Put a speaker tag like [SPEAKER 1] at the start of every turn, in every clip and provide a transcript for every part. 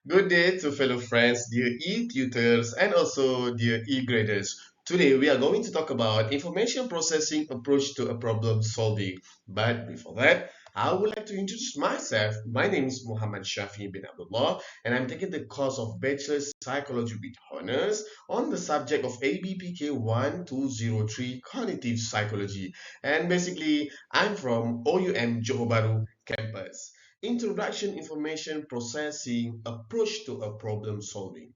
[SPEAKER 1] Good day to fellow friends, dear e-tutors and also dear e-graders. Today we are going to talk about information processing approach to a problem solving. But before that, I would like to introduce myself. My name is Muhammad Shafi bin Abdullah and I'm taking the course of Bachelor's Psychology with Honors on the subject of ABPK1203 Cognitive Psychology. And basically, I'm from OUM Johor Bahru campus. Introduction Information Processing Approach to a Problem Solving.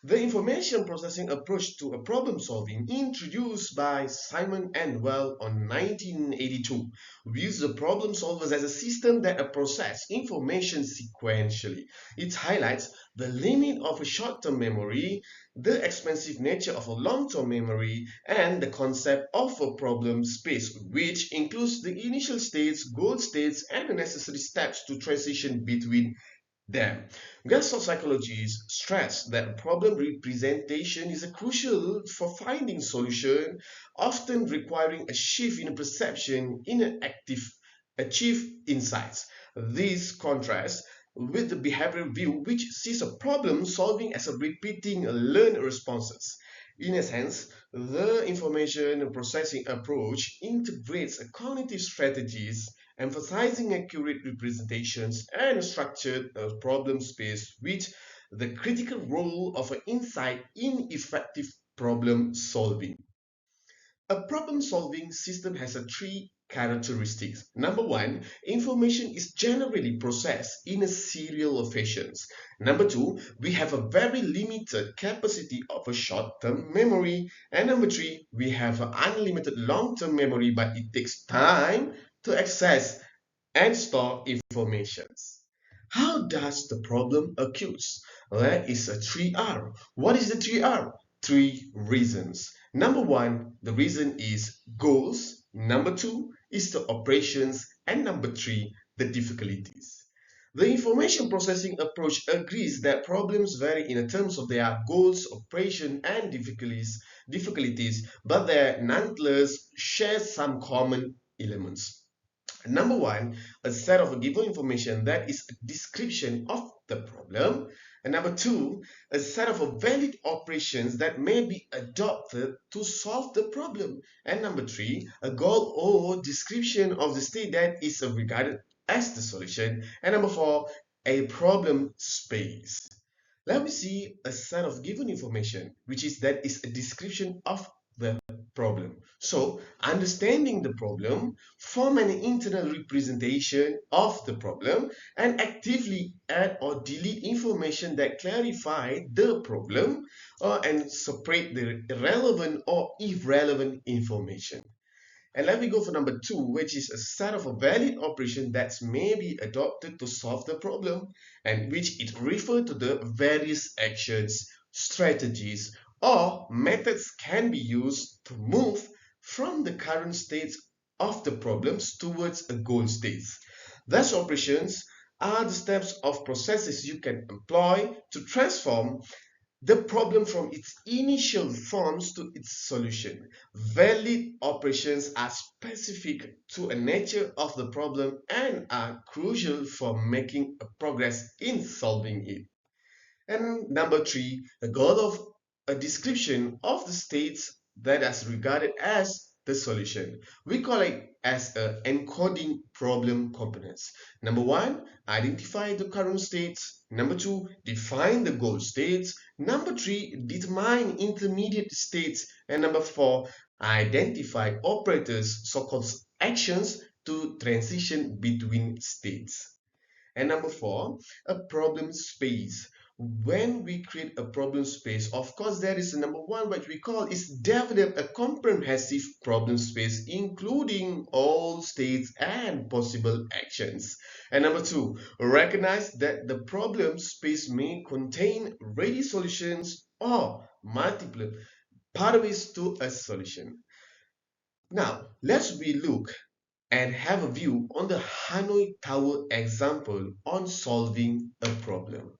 [SPEAKER 1] The information processing approach to a problem solving, introduced by Simon and Well on 1982, views the problem solvers as a system that process information sequentially. It highlights the limit of a short-term memory, the expensive nature of a long-term memory, and the concept of a problem space, which includes the initial states, goal states, and the necessary steps to transition between them. Gestalt psychologists stress that problem representation is crucial for finding solution, often requiring a shift in perception in an active achieve insights. This contrasts with the behavioral view which sees a problem solving as a repeating learned responses. In a sense, the information processing approach integrates cognitive strategies emphasizing accurate representations and structured problem space with the critical role of an insight in effective problem solving. A problem-solving system has three characteristics. Number one, information is generally processed in a serial fashion. Number two, we have a very limited capacity of a short-term memory. And number three, we have an unlimited long-term memory, but it takes time to access and store information. How does the problem occurs? There is a 3R. What is the 3R? Three reasons. Number one, the reason is goals. Number two is the operations. And number three, the difficulties. The information processing approach agrees that problems vary in terms of their goals, operation, and difficulties, but they nonetheless share some common elements. Number one, a set of given information that is a description of the problem. And number two, a set of valid operations that may be adopted to solve the problem. And number three, a goal or description of the state that is regarded as the solution. And number four, a problem space. Let me see a set of given information, which is that is a description of the problem. So, understanding the problem, form an internal representation of the problem, and actively add or delete information that clarify the problem and separate the relevant or irrelevant information. And let me go for number two, which is a set of a valid operation that may be adopted to solve the problem, and which it refers to the various actions, strategies, or methods can be used to move from the current state of the problems towards a goal state. Thus, operations are the steps of processes you can employ to transform the problem from its initial forms to its solution. Valid operations are specific to a nature of the problem and are crucial for making a progress in solving it. And number three, the goal of a description of the states that is regarded as the solution. We call it as encoding problem components. Number one, identify the current states. Number two, define the goal states. Number three, determine intermediate states. And number four, identify operators, so-called actions to transition between states. And number four, a problem space. When we create a problem space, of course, there is a number one, what we call is develop a comprehensive problem space, including all states and possible actions. And number two, recognize that the problem space may contain ready solutions or multiple pathways to a solution. Now, let's relook and have a view on the Hanoi Tower example on solving a problem.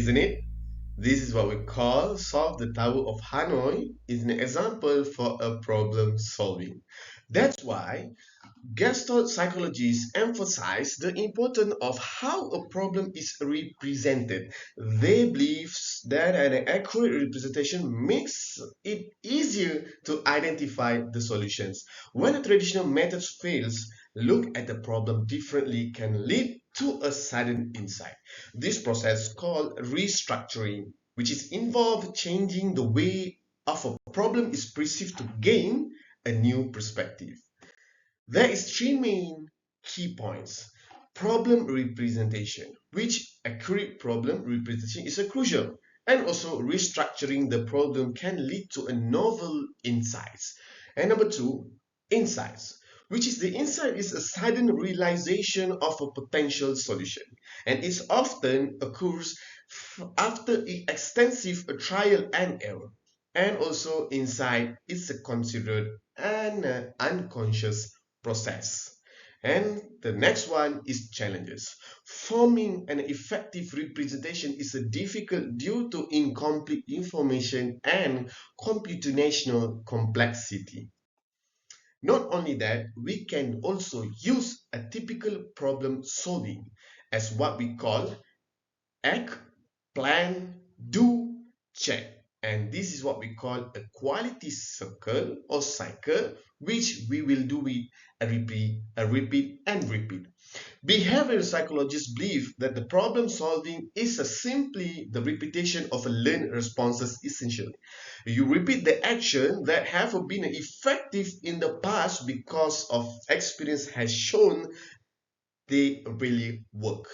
[SPEAKER 1] isn't it? This is what we call solve the Tower of Hanoi is an example for a problem solving. That's why Gestalt psychologists emphasize the importance of how a problem is represented. They believe that an accurate representation makes it easier to identify the solutions. When a traditional method fails, look at the problem differently can lead to a sudden insight. This process called restructuring, which is involved changing the way of a problem is perceived to gain a new perspective. There is three main key points. Problem representation, which accurate problem representation is a crucial, and also restructuring the problem can lead to a novel insights. And number two, insights, which is the insight is a sudden realization of a potential solution, and it often occurs after extensive trial and error. And also insight is considered an unconscious process. And the next one is challenges. Forming an effective representation is difficult due to incomplete information and computational complexity. Not only that, we can also use a typical problem solving as what we call act, plan, do, check. And this is what we call a quality circle or cycle, which we will do with a repeat, and repeat. Behavioral psychologists believe that the problem solving is simply the repetition of a learned responses essentially. You repeat the action that have been effective in the past because of experience has shown they really work.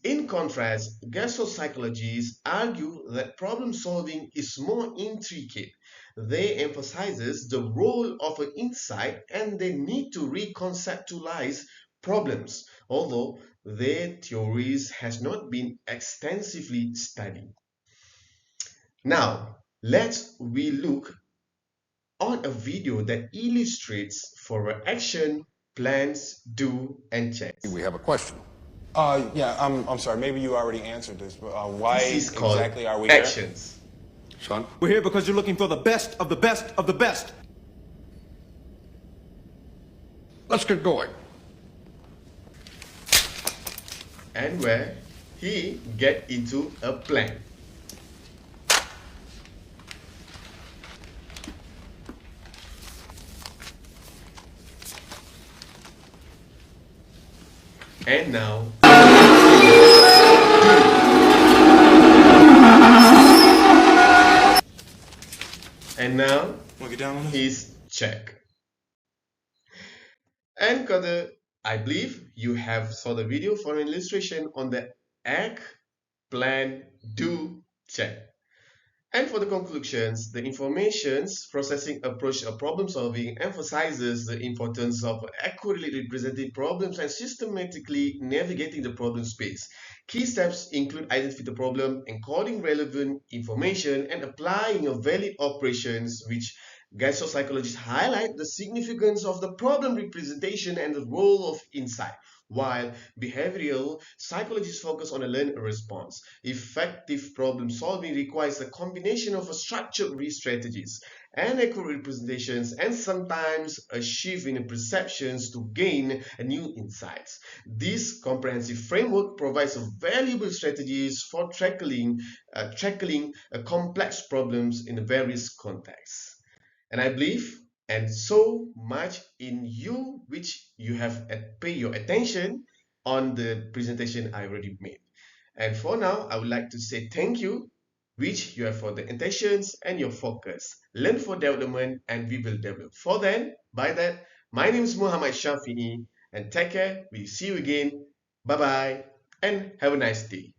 [SPEAKER 1] In contrast, gastropsychologists argue that problem solving is more intricate. They emphasizes the role of an insight and the need to reconceptualize problems, although their theories has not been extensively studied. Now, let's we look on a video that illustrates for action, plans, do, and checks.
[SPEAKER 2] We have a question.
[SPEAKER 3] Yeah, I'm sorry. Maybe you already answered this, but why
[SPEAKER 1] This is called
[SPEAKER 3] exactly are we here?
[SPEAKER 1] actions.
[SPEAKER 2] Son?
[SPEAKER 4] We're here because you're looking for the best of the best of the best.
[SPEAKER 2] Let's get going.
[SPEAKER 1] And where he get into a plan. And now and now
[SPEAKER 3] Wanna get down on this?
[SPEAKER 1] is check. And Kader, I believe you have saw the video for an illustration on the act, plan, do, check. And for the conclusions, the information's processing approach of problem solving emphasizes the importance of accurately representing problems and systematically navigating the problem space. Key steps include identifying the problem, encoding relevant information, and applying a valid operations, which psychologists highlight the significance of the problem representation and the role of insight, while behavioral psychologists focus on a learned response. Effective problem solving requires a combination of structured strategies and accurate representations and sometimes a shift in perceptions to gain new insights. This comprehensive framework provides valuable strategies for tackling complex problems in various contexts. And I believe and so much in you which you have pay your attention on the presentation I already made. And for now, I would like to say thank you, which you have for the intentions and your focus. Learn for development and we will develop. For then, by that, my name is Muhammad Shafi'i and take care. We'll see you again. Bye bye and have a nice day.